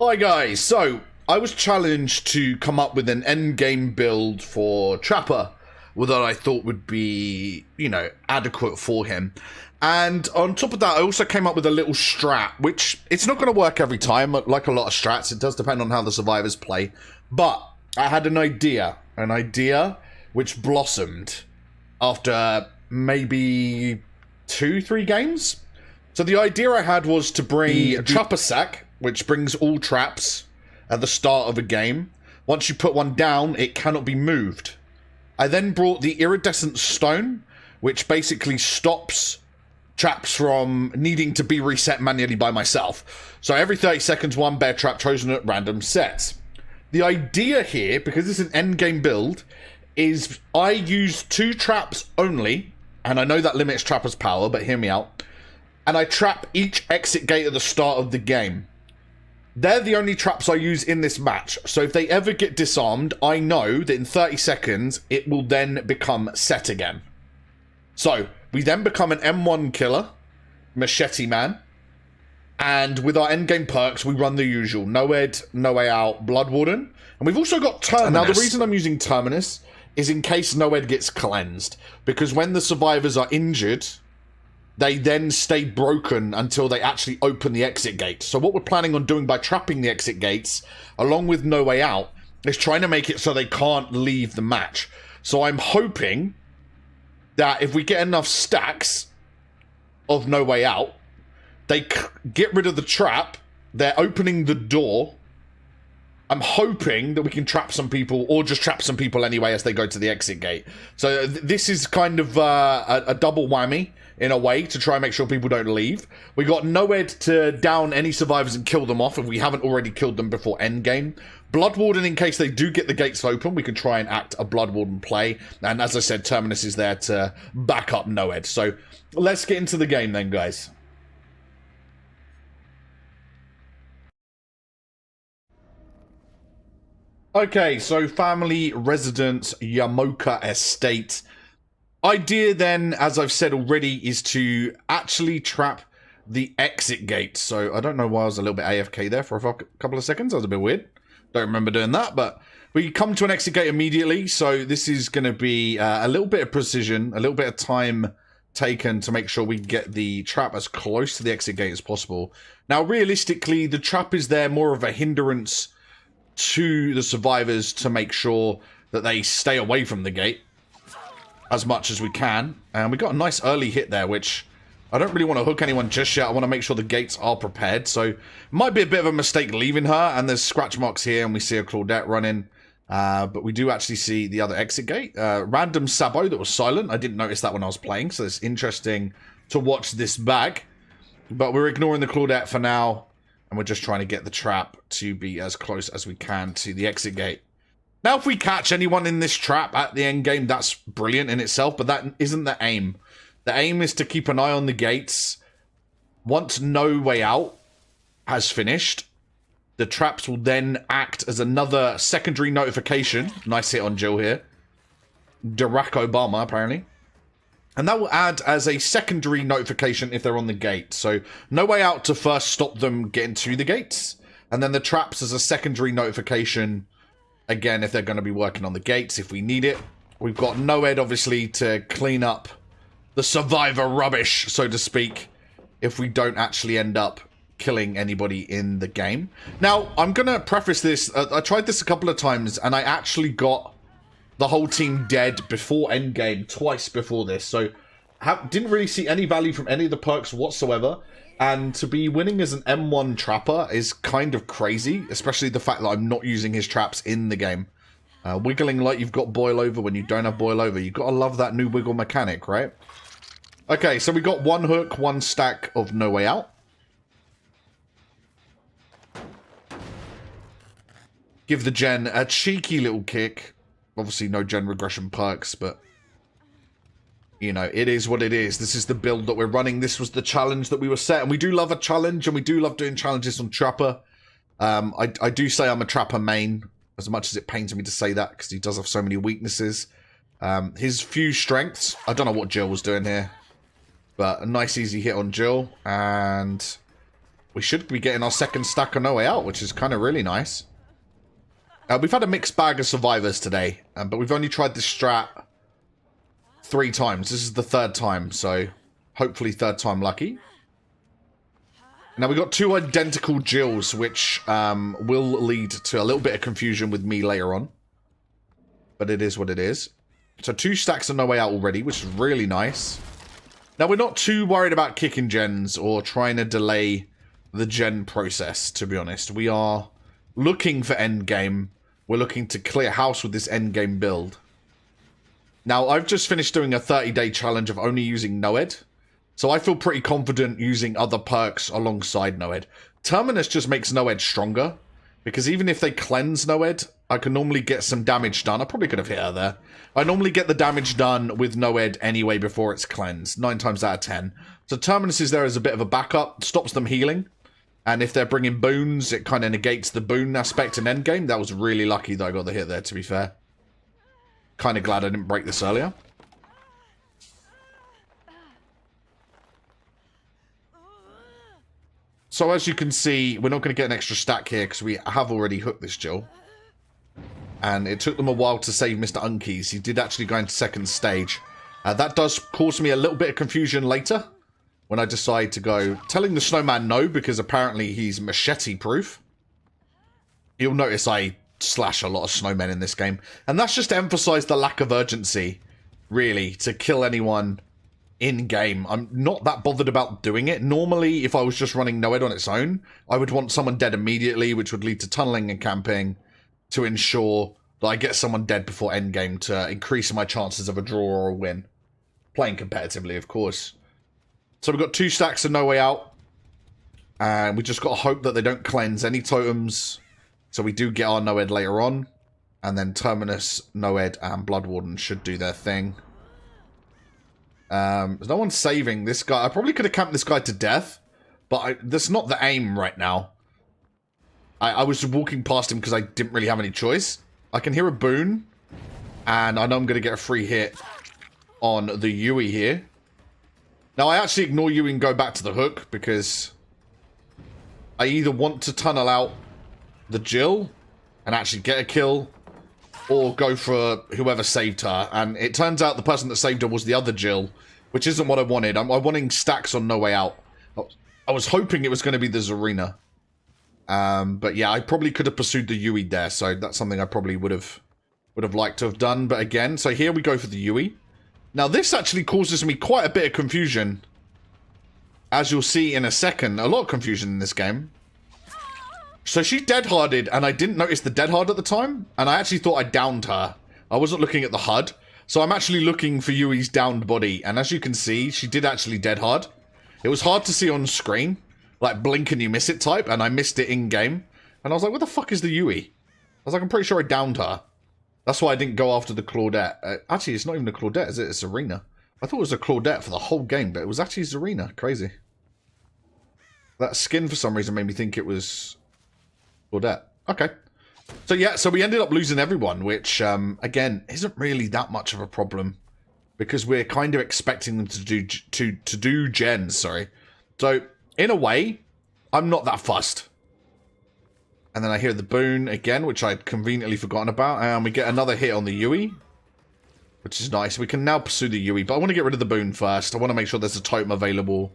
Hi guys, so I was challenged to come up with an endgame build for Trapper that I thought would be, adequate for him. And on top of that, I also came up with a little strat, which it's not going to work every time, like a lot of strats. It does depend on how the survivors play. But I had an idea which blossomed after maybe 2-3 games. So the idea I had was to bring a trapper sack, which brings all traps at the start of a game. Once you put one down, it cannot be moved. I then brought the iridescent stone, which basically stops traps from needing to be reset manually by myself. So every 30 seconds, one bear trap chosen at random sets. The idea here, because it's an endgame build, is I use 2 traps only, and I know that limits Trapper's power, but hear me out. And I trap each exit gate at the start of the game. They're the only traps I use in this match, so if they ever get disarmed, I know that in 30 seconds, it will then become set again. So, we then become an M1 killer, Machete Man, and with our endgame perks, we run the usual No Ed, No Way Out, Blood Warden, and we've also got Terminus. Now, the reason I'm using Terminus is in case No Ed gets cleansed, because when the survivors are injured, they then stay broken until they actually open the exit gate. So what we're planning on doing by trapping the exit gates, along with No Way Out, is trying to make it so they can't leave the match. So I'm hoping that if we get enough stacks of No Way Out, they get rid of the trap, they're opening the door. I'm hoping that we can trap some people, or just trap some people anyway as they go to the exit gate. So this is kind of a double whammy, in a way, to try and make sure people don't leave. We got No Ed to down any survivors and kill them off if we haven't already killed them before endgame. Blood Warden, in case they do get the gates open, we can try and act a Blood Warden play. And as I said, Terminus is there to back up No Ed. So let's get into the game then, guys. Okay, so family residence, Yamoka Estate. Idea then, as I've said already, is to actually trap the exit gate. So I don't know why I was a little bit AFK there for a couple of seconds. That was a bit weird. Don't remember doing that, but we come to an exit gate immediately. So this is going to be a little bit of precision, a little bit of time taken to make sure we get the trap as close to the exit gate as possible. Now, realistically, the trap is there more of a hindrance to the survivors to make sure that they stay away from the gate as much as we can. And we got a nice early hit there, which I don't really want to hook anyone just yet. I want to make sure the gates are prepared. So it might be a bit of a mistake leaving her. And there's scratch marks here, and we see a Claudette running. But we do actually see the other exit gate. Random Sabo that was silent. I didn't notice that when I was playing. So it's interesting to watch this back. But we're ignoring the Claudette for now. And we're just trying to get the trap to be as close as we can to the exit gate. Now, if we catch anyone in this trap at the end game, that's brilliant in itself, but that isn't the aim. The aim is to keep an eye on the gates. Once No Way Out has finished, the traps will then act as another secondary notification. Nice hit on Jill here. Barack Obama, apparently. And that will add as a secondary notification if they're on the gate. So, No Way Out to first stop them getting to the gates. And then the traps as a secondary notification, again, if they're going to be working on the gates, if we need it. We've got No Ed, obviously, to clean up the survivor rubbish, so to speak, if we don't actually end up killing anybody in the game. Now, I'm going to preface this. I tried this a couple of times, and I actually got the whole team dead before endgame, twice before this. So, didn't really see any value from any of the perks whatsoever. And to be winning as an M1 trapper is kind of crazy, especially the fact that I'm not using his traps in the game. Wiggling like you've got boil over when you don't have boil over. You've got to love that new wiggle mechanic, right? Okay, so we got 1 hook, 1 stack of No Way Out. Give the gen a cheeky little kick. Obviously no gen regression perks, but you know, it is what it is. This is the build that we're running. This was the challenge that we were set. And we do love a challenge, and we do love doing challenges on Trapper. I do say I'm a Trapper main, as much as it pains me to say that, because he does have so many weaknesses. His few strengths, I don't know what Jill was doing here, but a nice easy hit on Jill. And we should be getting our second stack on No Way Out, which is kind of really nice. We've had a mixed bag of survivors today, but we've only tried this strat 3 times. This is the 3rd time, so hopefully 3rd time lucky. Now, we've got 2 identical Jills, which will lead to a little bit of confusion with me later on. But it is what it is. So 2 stacks of No Way Out already, which is really nice. Now, we're not too worried about kicking gens or trying to delay the gen process, to be honest. We are looking for endgame. We're looking to clear house with this endgame build. Now, I've just finished doing a 30-day challenge of only using Noed. So I feel pretty confident using other perks alongside Noed. Terminus just makes Noed stronger. Because even if they cleanse Noed, I can normally get some damage done. I probably could have hit her there. I normally get the damage done with Noed anyway before it's cleansed. 9 times out of 10. So Terminus is there as a bit of a backup. Stops them healing. And if they're bringing boons, it kind of negates the boon aspect in endgame. That was really lucky that I got the hit there, to be fair. Kind of glad I didn't break this earlier. So as you can see, we're not going to get an extra stack here because we have already hooked this Jill. And it took them a while to save Mr. Unkies. He did actually go into 2nd stage. That does cause me a little bit of confusion later. When I decide to go telling the snowman no, because apparently he's machete-proof. You'll notice I slash a lot of snowmen in this game. And that's just to emphasize the lack of urgency, really, to kill anyone in-game. I'm not that bothered about doing it. Normally, if I was just running Noed on its own, I would want someone dead immediately, which would lead to tunneling and camping to ensure that I get someone dead before endgame to increase my chances of a draw or a win. Playing competitively, of course. So we've got 2 stacks of No Way Out. And we just got to hope that they don't cleanse any totems. So we do get our Noed later on. And then Terminus, Noed, and Bloodwarden should do their thing. There's no one saving this guy. I probably could have camped this guy to death. But that's not the aim right now. I was walking past him because I didn't really have any choice. I can hear a boon. And I know I'm going to get a free hit on the Yui here. Now, I actually ignore you and go back to the hook because I either want to tunnel out the Jill and actually get a kill or go for whoever saved her. And it turns out the person that saved her was the other Jill, which isn't what I wanted. I'm wanting stacks on No Way Out. I was hoping it was going to be the Zarina. But yeah, I probably could have pursued the Yui there, so that's something I probably would have liked to have done. But again, so here we go for the Yui. Now, this actually causes me quite a bit of confusion. As you'll see in a second, a lot of confusion in this game. So she dead-harded, and I didn't notice the dead-hard at the time. And I actually thought I downed her. I wasn't looking at the HUD. So I'm actually looking for Yui's downed body. And as you can see, she did actually dead-hard. It was hard to see on screen. Like, blink and you miss it type. And I missed it in-game. And I was like, what the fuck is the Yui? I was like, I'm pretty sure I downed her. That's why I didn't go after the Claudette. Actually, it's not even a Claudette, is it? It's Zarina. I thought it was a Claudette for the whole game, but it was actually Zarina. Crazy. That skin, for some reason, made me think it was Claudette. Okay. So, yeah, so we ended up losing everyone, which, again, isn't really that much of a problem. Because we're kind of expecting them to do gens, sorry. So, in a way, I'm not that fussed. And then I hear the boon again, which I'd conveniently forgotten about. And we get another hit on the Yui, which is nice. We can now pursue the Yui, but I want to get rid of the boon first. I want to make sure there's a totem available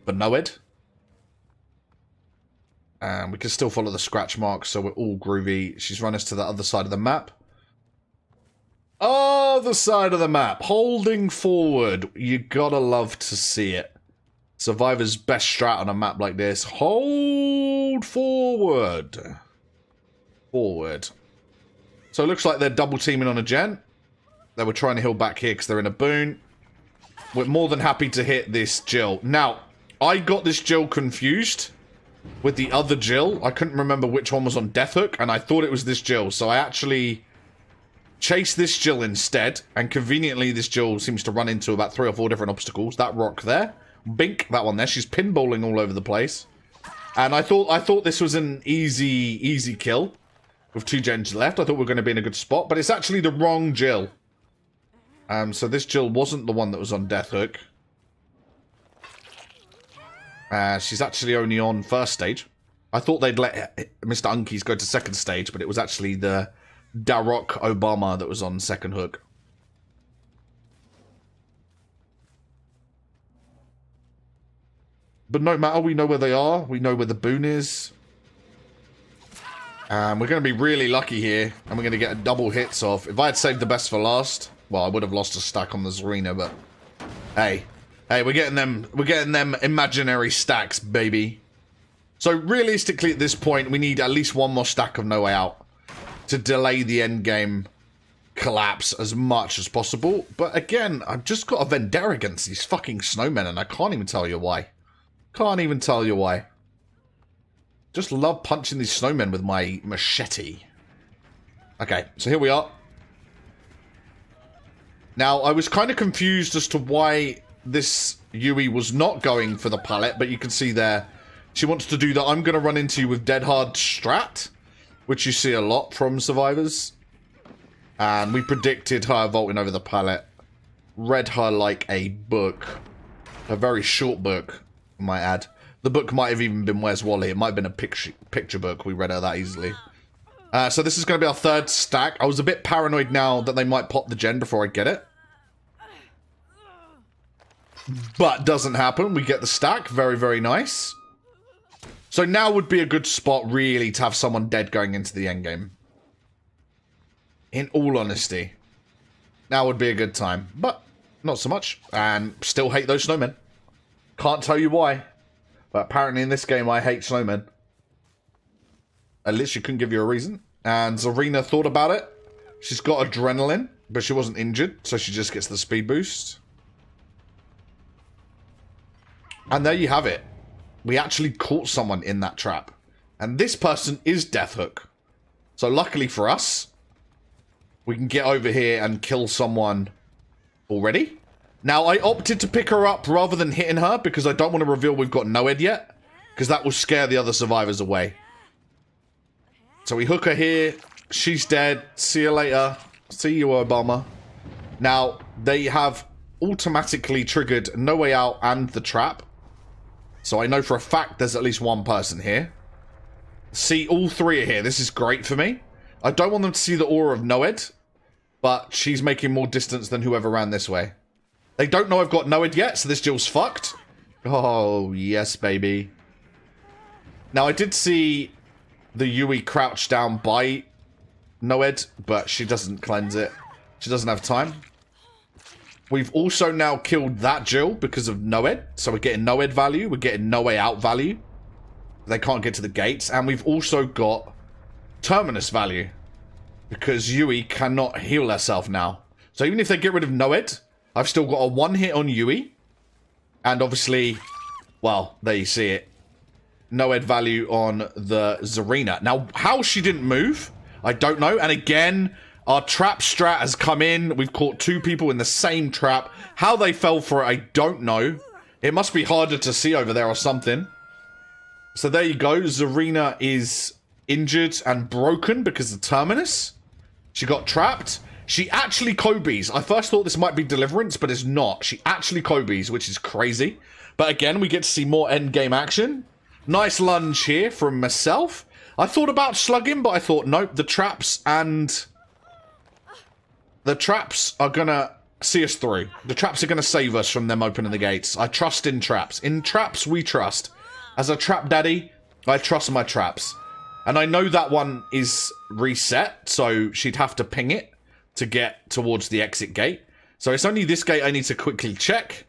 for Noed. And we can still follow the scratch marks, so we're all groovy. She's run us to the other side of the map. Other side of the map. Holding forward. You gotta love to see it. Survivor's best strat on a map like this. Hold forward. Forward. So it looks like they're double teaming on a gen. They were trying to heal back here because they're in a boon. We're more than happy to hit this Jill. Now, I got this Jill confused with the other Jill. I couldn't remember which one was on Death Hook, and I thought it was this Jill. So I actually chased this Jill instead, and conveniently this Jill seems to run into about 3 or 4 different obstacles. That rock there. Bink, that one there. She's pinballing all over the place. And I thought this was an easy kill with 2 gens left. I thought we were going to be in a good spot, but it's actually the wrong Jill. So this Jill wasn't the one that was on Death Hook. She's actually only on first stage. I thought they'd let Mr. Unkies go to second stage, but it was actually the Barack Obama that was on second hook. But no matter, we know where they are. We know where the boon is. And we're going to be really lucky here. And we're going to get a double hits off. If I had saved the best for last, well, I would have lost a stack on the Zarina, but hey. Hey, we're getting them imaginary stacks, baby. So realistically at this point, we need at least one more stack of No Way Out to delay the endgame collapse as much as possible. But again, I've just got a vendetta against these fucking snowmen, and I can't even tell you why. Can't even tell you why. Just love punching these snowmen with my machete. Okay, so here we are. Now, I was kind of confused as to why this Yui was not going for the pallet, but you can see there, she wants to do that. I'm going to run into you with Dead Hard Strat, which you see a lot from survivors. And we predicted her vaulting over the pallet. Read her like a book. A very short book, I might add. The book might have even been Where's Wally. It might have been a picture book. We read her that easily. So this is going to be our third stack. I was a bit paranoid now that they might pop the gen before I get it. But doesn't happen. We get the stack. Very, very nice. So now would be a good spot, really, to have someone dead going into the endgame. In all honesty. Now would be a good time. But not so much. And still hate those snowmen. Can't tell you why. But apparently in this game, I hate snowmen. At least she couldn't give you a reason. And Zarina thought about it. She's got adrenaline, but she wasn't injured. So she just gets the speed boost. And there you have it. We actually caught someone in that trap. And this person is Death Hook. So luckily for us, we can get over here and kill someone already. Now, I opted to pick her up rather than hitting her because I don't want to reveal we've got Noed yet. Because that will scare the other survivors away. So we hook her here. She's dead. See you later. See you, Obama. Now, they have automatically triggered No Way Out and the trap. So I know for a fact there's at least one person here. See, all three are here. This is great for me. I don't want them to see the aura of Noed. But she's making more distance than whoever ran this way. They don't know I've got Noed yet, so this duel's fucked. Oh, yes, baby. Now, I did see the Yui crouch down by Noed, but she doesn't cleanse it. She doesn't have time. We've also now killed that Jill because of Noed. So we're getting Noed value. We're getting No Way Out value. They can't get to the gates. And we've also got Terminus value. Because Yui cannot heal herself now. So even if they get rid of Noed, I've still got a one hit on Yui. And obviously, well, there you see it. Noed value on the Zarina. Now, how she didn't move, I don't know. And again, our trap strat has come in. We've caught two people in the same trap. How they fell for it, I don't know. It must be harder to see over there or something. So there you go. Zarina is injured and broken because of Terminus. She got trapped. She actually Kobe's. I first thought this might be Deliverance, but it's not. She actually Kobe's, which is crazy. But again, we get to see more endgame action. Nice lunge here from myself. I thought about slugging, but I thought, nope, the traps are gonna see us through. The traps are gonna save us from them opening the gates. I trust in traps. In traps, we trust. As a trap daddy, I trust my traps. And I know that one is reset, so she'd have to ping it to get towards the exit gate. So it's only this gate I need to quickly check.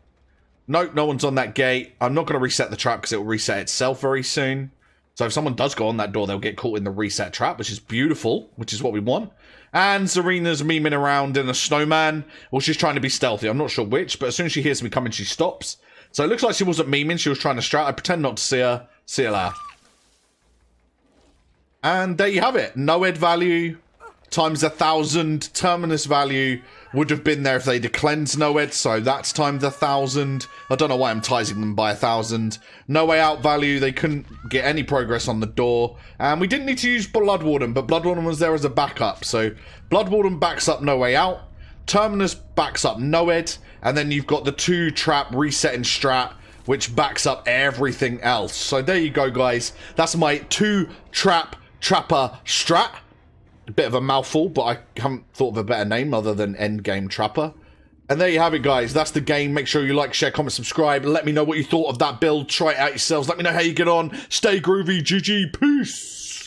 Nope, no one's on that gate. I'm not going to reset the trap because it will reset itself very soon. So if someone does go on that door, they'll get caught in the reset trap, which is beautiful, which is what we want. And Zarina's memeing around in a snowman. Well, she's trying to be stealthy. I'm not sure which, but as soon as she hears me coming, she stops. So it looks like she wasn't memeing. She was trying to strat. I pretend not to see her. See her later. And there you have it. Noed value times 1,000. Terminus value would have been there if they'd cleansed Noed. So that's times 1,000. I don't know why I'm tizing them by 1,000. No Way Out value. They couldn't get any progress on the door. And we didn't need to use Blood Warden, but Blood Warden was there as a backup. So Blood Warden backs up No Way Out. Terminus backs up Noed. And then you've got the two trap resetting strat which backs up everything else. So there you go, guys. That's my 2-trapper strat. A bit of a mouthful, but I haven't thought of a better name other than Endgame Trapper. And there you have it, guys. That's the game. Make sure you like, share, comment, subscribe. Let me know what you thought of that build. Try it out yourselves. Let me know how you get on. Stay groovy. GG. Peace.